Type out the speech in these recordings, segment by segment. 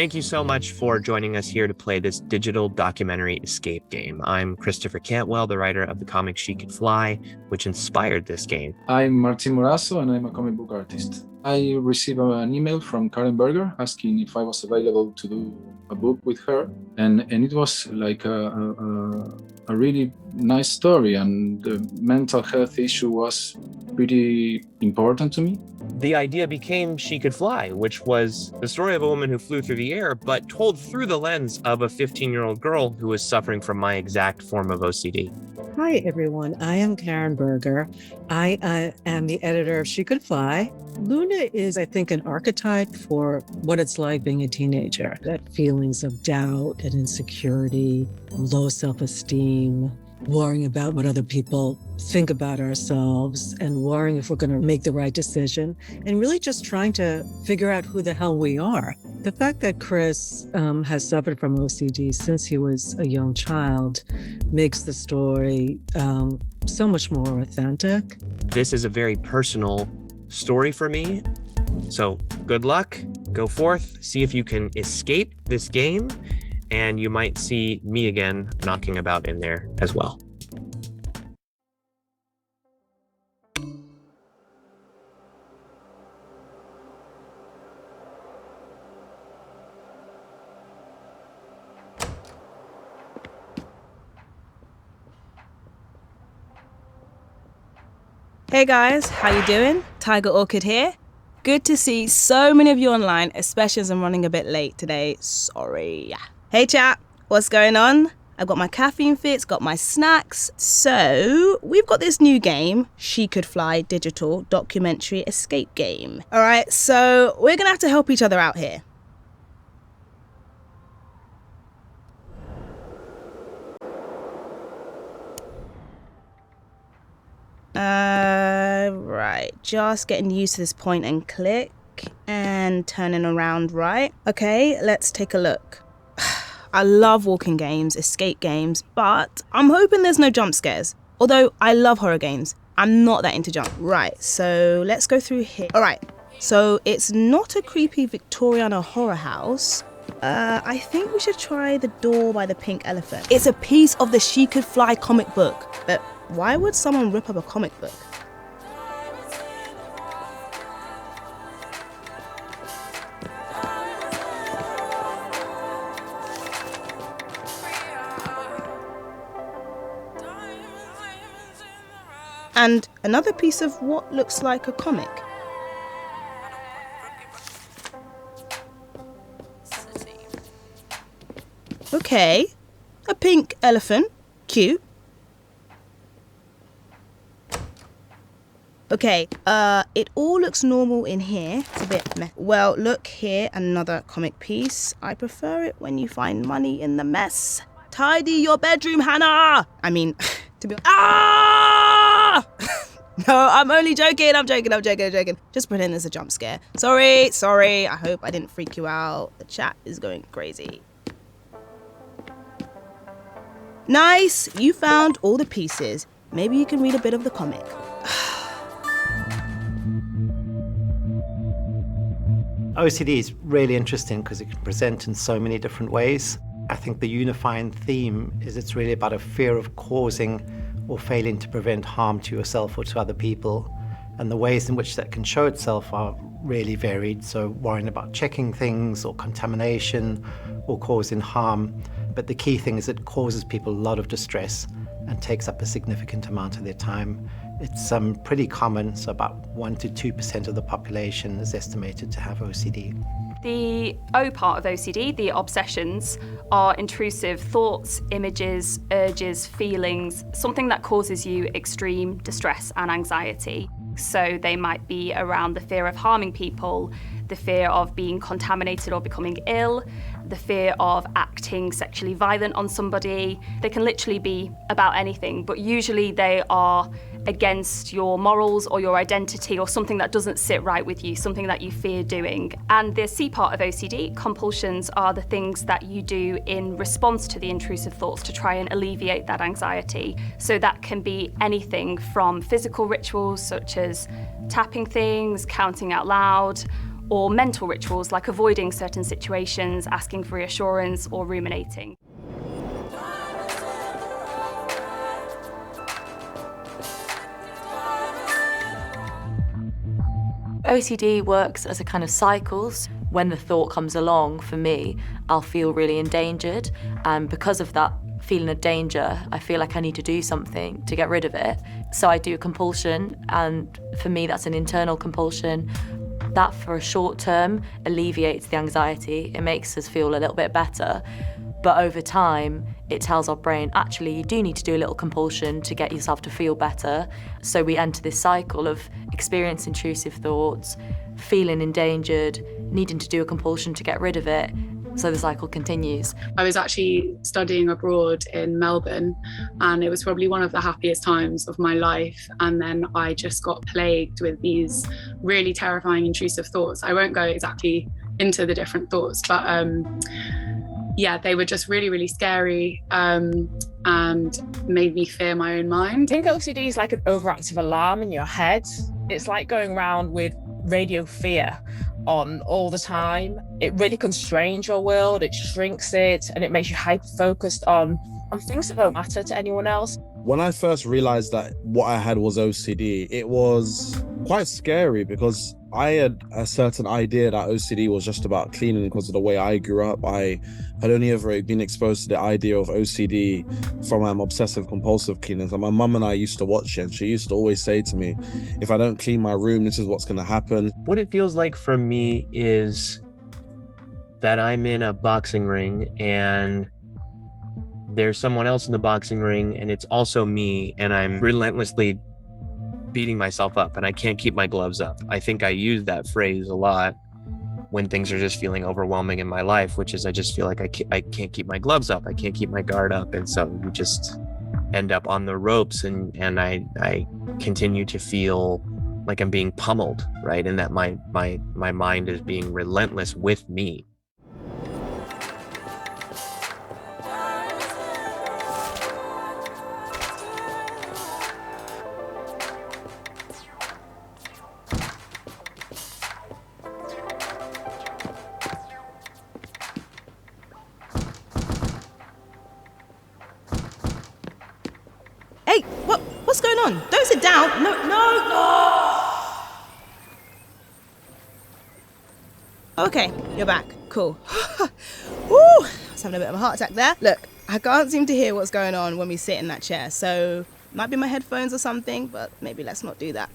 Thank you so much for joining us here to play this digital documentary escape game. I'm Christopher Cantwell, the writer of the comic She Could Fly, which inspired this game. I'm Martin Morasso, and I'm a comic book artist. I received an email from Karen Berger asking if I was available to do a book with her, and it was like a really nice story, and the mental health issue was pretty important to me. The idea became She Could Fly, which was the story of a woman who flew through the air, but told through the lens of a 15-year-old girl who was suffering from my exact form of OCD. Hi, everyone. I am Karen Berger. I am the editor of She Could Fly. Luna is, I think, an archetype for what it's like being a teenager. That feelings of doubt and insecurity, low self-esteem, worrying about what other people think about ourselves and worrying if we're going to make the right decision, and really just trying to figure out who the hell we are. The fact that Chris has suffered from OCD since he was a young child makes the story so much more authentic. This is a very personal story for me. So good luck, go forth, see if you can escape this game, and you might see me again knocking about in there as well. Hey guys, how you doing? Tiger Orchid here. Good to see so many of you online, especially as I'm running a bit late today. Sorry. Hey chat, what's going on? I've got my caffeine fix, got my snacks. So we've got this new game, She Could Fly digital documentary escape game. All right, so we're gonna have to help each other out here. Right, just getting used to this point and click and turning around, right? Okay, let's take a look. I love walking games, escape games, but I'm hoping there's no jump scares. Although I love horror games, I'm not that into jump. Right, so let's go through here. All right, so it's not a creepy Victoriana horror house. I think we should try the door by the pink elephant. It's a piece of the She Could Fly comic book. But why would someone rip up a comic book? And another piece of what looks like a comic. Okay, a pink elephant, cute. Okay, it all looks normal in here. It's a bit meh. Well, look here, another comic piece. I prefer it when you find money in the mess. Tidy your bedroom, Hannah! I mean, to be ah! No, I'm only joking, I'm joking. Just pretend there's a jump scare. Sorry, I hope I didn't freak you out. The chat is going crazy. Nice, you found all the pieces. Maybe you can read a bit of the comic. OCD is really interesting because it can present in so many different ways. I think the unifying theme is it's really about a fear of causing or failing to prevent harm to yourself or to other people. And the ways in which that can show itself are really varied. So worrying about checking things or contamination or causing harm. But the key thing is it causes people a lot of distress and takes up a significant amount of their time. It's pretty common, so about 1 to 2% of the population is estimated to have OCD. The O part of OCD, the obsessions, are intrusive thoughts, images, urges, feelings, something that causes you extreme distress and anxiety. So they might be around the fear of harming people, the fear of being contaminated or becoming ill, the fear of acting sexually violent on somebody. They can literally be about anything, but usually they are against your morals or your identity or something that doesn't sit right with you, something that you fear doing. And the C part of OCD, compulsions, are the things that you do in response to the intrusive thoughts to try and alleviate that anxiety. So that can be anything from physical rituals such as tapping things, counting out loud, or mental rituals like avoiding certain situations, asking for reassurance, or ruminating. OCD works as a kind of cycles. When the thought comes along, for me, I'll feel really endangered. And because of that feeling of danger, I feel like I need to do something to get rid of it. So I do a compulsion, and for me, that's an internal compulsion. That, for a short term, alleviates the anxiety. It makes us feel a little bit better. But over time, it tells our brain, actually, you do need to do a little compulsion to get yourself to feel better. So we enter this cycle of experiencing intrusive thoughts, feeling endangered, needing to do a compulsion to get rid of it. So the cycle continues. I was actually studying abroad in Melbourne, and it was probably one of the happiest times of my life. And then I just got plagued with these really terrifying intrusive thoughts. I won't go exactly into the different thoughts, but yeah, they were just really, really scary and made me fear my own mind. I think OCD is like an overactive alarm in your head. It's like going around with radio fear on all the time. It really constrains your world, it shrinks it, and it makes you hyper-focused on things that don't matter to anyone else. When I first realized that what I had was OCD, it was quite scary because I had a certain idea that OCD was just about cleaning because of the way I grew up. I had only ever been exposed to the idea of OCD from obsessive compulsive cleaners. And my mum and I used to watch it, and she used to always say to me, if I don't clean my room, this is what's going to happen. What it feels like for me is that I'm in a boxing ring and there's someone else in the boxing ring and it's also me, and I'm relentlessly beating myself up and I can't keep my gloves up. I think I use that phrase a lot when things are just feeling overwhelming in my life, which is I just feel like I can't keep my gloves up, I can't keep my guard up, and so you just end up on the ropes, and I continue to feel like I'm being pummeled, right? And that my mind is being relentless with me. Hey, what's going on? Don't sit down. No. Okay, you're back. Cool. Woo! I was having a bit of a heart attack there. Look, I can't seem to hear what's going on when we sit in that chair, so might be my headphones or something, but maybe let's not do that.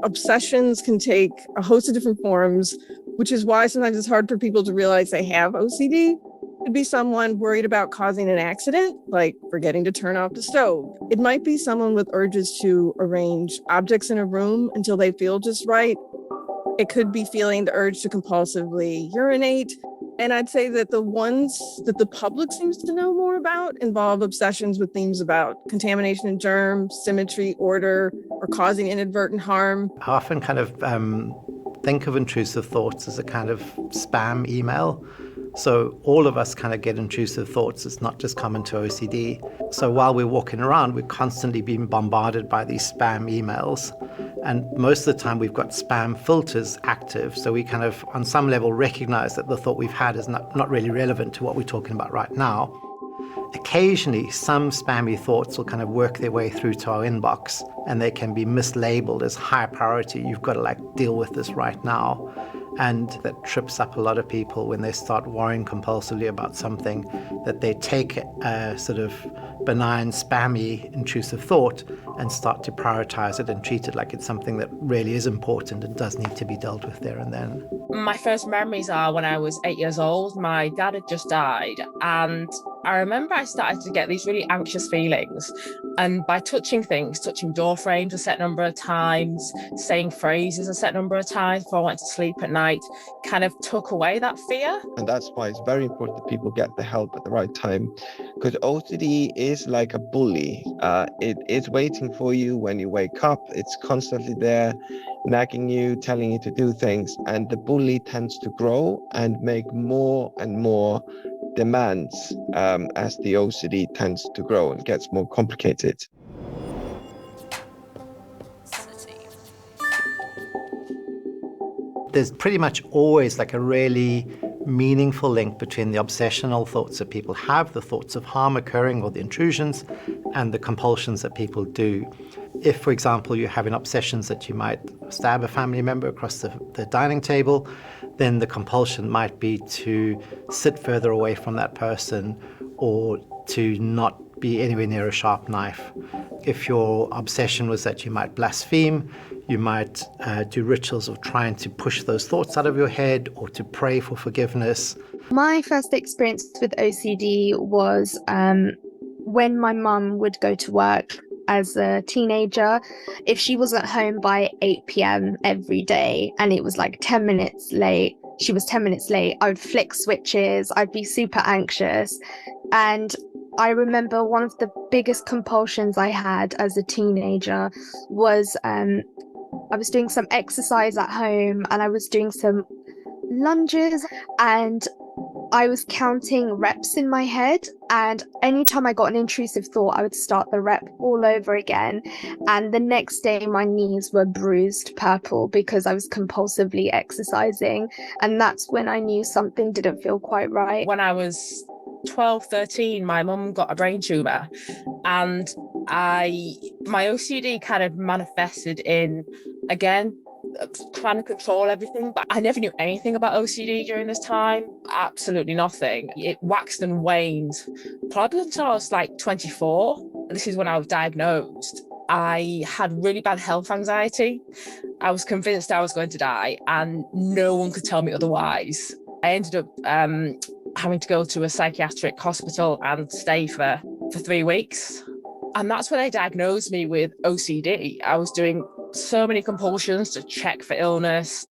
Obsessions can take a host of different forms, which is why sometimes it's hard for people to realize they have OCD. It could be someone worried about causing an accident, like forgetting to turn off the stove. It might be someone with urges to arrange objects in a room until they feel just right. It could be feeling the urge to compulsively urinate. And I'd say that the ones that the public seems to know more about involve obsessions with themes about contamination and germs, symmetry, order, or causing inadvertent harm. I often kind of think of intrusive thoughts as a kind of spam email. So all of us kind of get intrusive thoughts. It's not just common to OCD. So while we're walking around, we're constantly being bombarded by these spam emails. And most of the time we've got spam filters active. So we kind of, on some level, recognize that the thought we've had is not really relevant to what we're talking about right now. Occasionally, some spammy thoughts will kind of work their way through to our inbox, and they can be mislabeled as high priority. You've got to deal with this right now. And that trips up a lot of people when they start worrying compulsively about something, that they take a sort of benign, spammy, intrusive thought and start to prioritize it and treat it like it's something that really is important and does need to be dealt with there and then. My first memories are when I was 8 years old. My dad had just died, and I remember I started to get these really anxious feelings. And by touching things, touching door frames a set number of times, saying phrases a set number of times before I went to sleep at night, kind of took away that fear. And that's why it's very important that people get the help at the right time, because OCD is like a bully. It is waiting for you when you wake up. It's constantly there, nagging you, telling you to do things. And the bully tends to grow and make more and more demands as the OCD tends to grow and gets more complicated. There's pretty much always like a really meaningful link between the obsessional thoughts that people have, the thoughts of harm occurring or the intrusions, and the compulsions that people do. If, for example, you're having obsessions that you might stab a family member across the dining table, then the compulsion might be to sit further away from that person or to not be anywhere near a sharp knife. If your obsession was that you might blaspheme, you might do rituals of trying to push those thoughts out of your head or to pray for forgiveness. My first experience with OCD was when my mum would go to work as a teenager. If she wasn't home by 8 p.m. every day and it was like 10 minutes late, she was 10 minutes late, I would flick switches, I'd be super anxious. And I remember one of the biggest compulsions I had as a teenager was I was doing some exercise at home and I was doing some lunges and I was counting reps in my head, and anytime I got an intrusive thought, I would start the rep all over again. And the next day my knees were bruised purple because I was compulsively exercising. And that's when I knew something didn't feel quite right. When I was 12, 13, my mum got a brain tumor, and my OCD kind of manifested in, again, trying to control everything, but I never knew anything about OCD during this time. Absolutely nothing. It waxed and waned probably until I was like 24. This is when I was diagnosed. I had really bad health anxiety. I was convinced I was going to die and no one could tell me otherwise. I ended up having to go to a psychiatric hospital and stay for 3 weeks. And that's when they diagnosed me with OCD. I was doing so many compulsions to check for illness.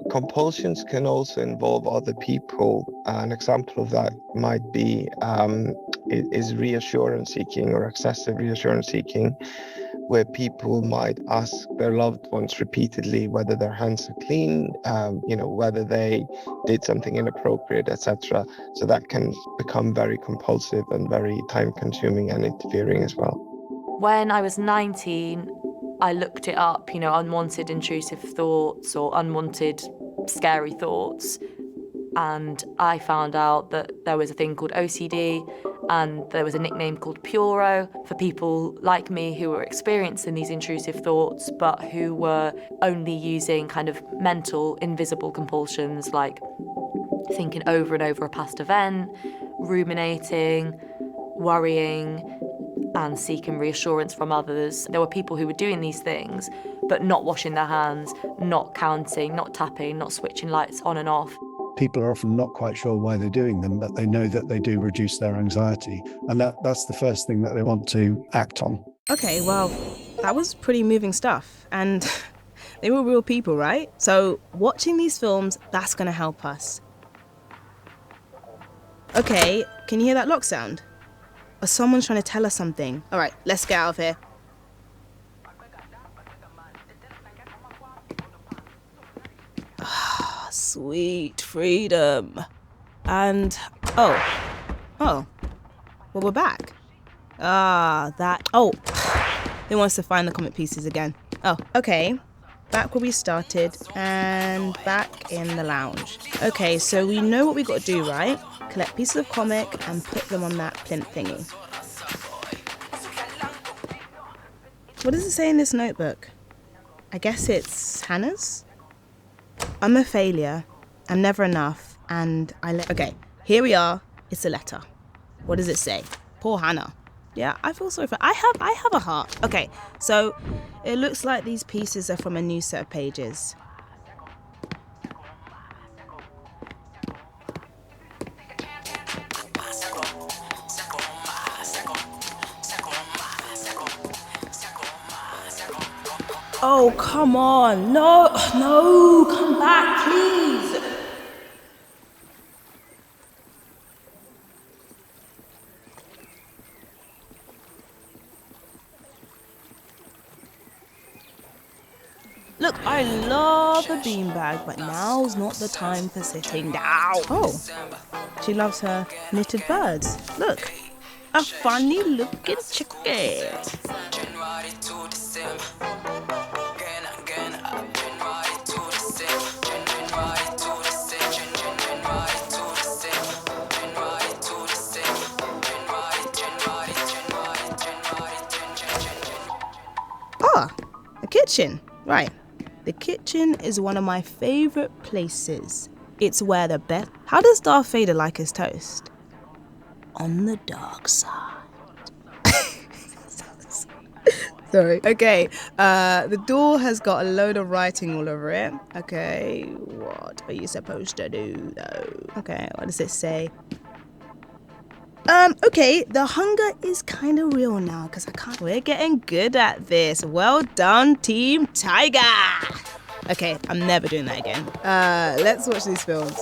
Compulsions can also involve other people. An example of that might be is reassurance seeking or excessive reassurance seeking, where people might ask their loved ones repeatedly whether their hands are clean, whether they did something inappropriate, etc. So that can become very compulsive and very time-consuming and interfering as well. When I was 19, I looked it up, unwanted intrusive thoughts or unwanted scary thoughts, and I found out that there was a thing called OCD and there was a nickname called Puro for people like me who were experiencing these intrusive thoughts but who were only using kind of mental, invisible compulsions like thinking over and over a past event, ruminating, worrying, and seeking reassurance from others. There were people who were doing these things but not washing their hands, not counting, not tapping, not switching lights on and off. People are often not quite sure why they're doing them, but they know that they do reduce their anxiety. And that's the first thing that they want to act on. Okay, well, that was pretty moving stuff. And they were real people, right? So watching these films, that's going to help us. Okay, can you hear that lock sound? Or someone's trying to tell us something. All right, let's get out of here. Sweet freedom. And well, we're back. They want us to find the comic pieces again. Oh, okay, back where we started and back in the lounge. Okay, so we know what we got to do, right? Collect pieces of comic and put them on that plinth thingy. What does it say in this notebook? I guess it's Hannah's? I'm a failure, I'm never enough, and okay, here we are, it's a letter. What does it say? Poor Hannah. Yeah, I feel sorry for I have a heart. Okay, so It looks like these pieces are from a new set of pages. Oh, come on. No, come back, please. Look, I love a beanbag, but now's not the time for sitting down. Oh, she loves her knitted birds. Look, a funny looking chicken. Ah, a kitchen, right. The kitchen is one of my favorite places. It's where the best... How does Darth Vader like his toast? On the dark side. Sorry. Okay, the door has got a load of writing all over it. Okay, what are you supposed to do though? Okay, what does it say? Okay, the hunger is kind of real now because we're getting good at this. Well done, Team Tiger. Okay, I'm never doing that again. Let's watch these films.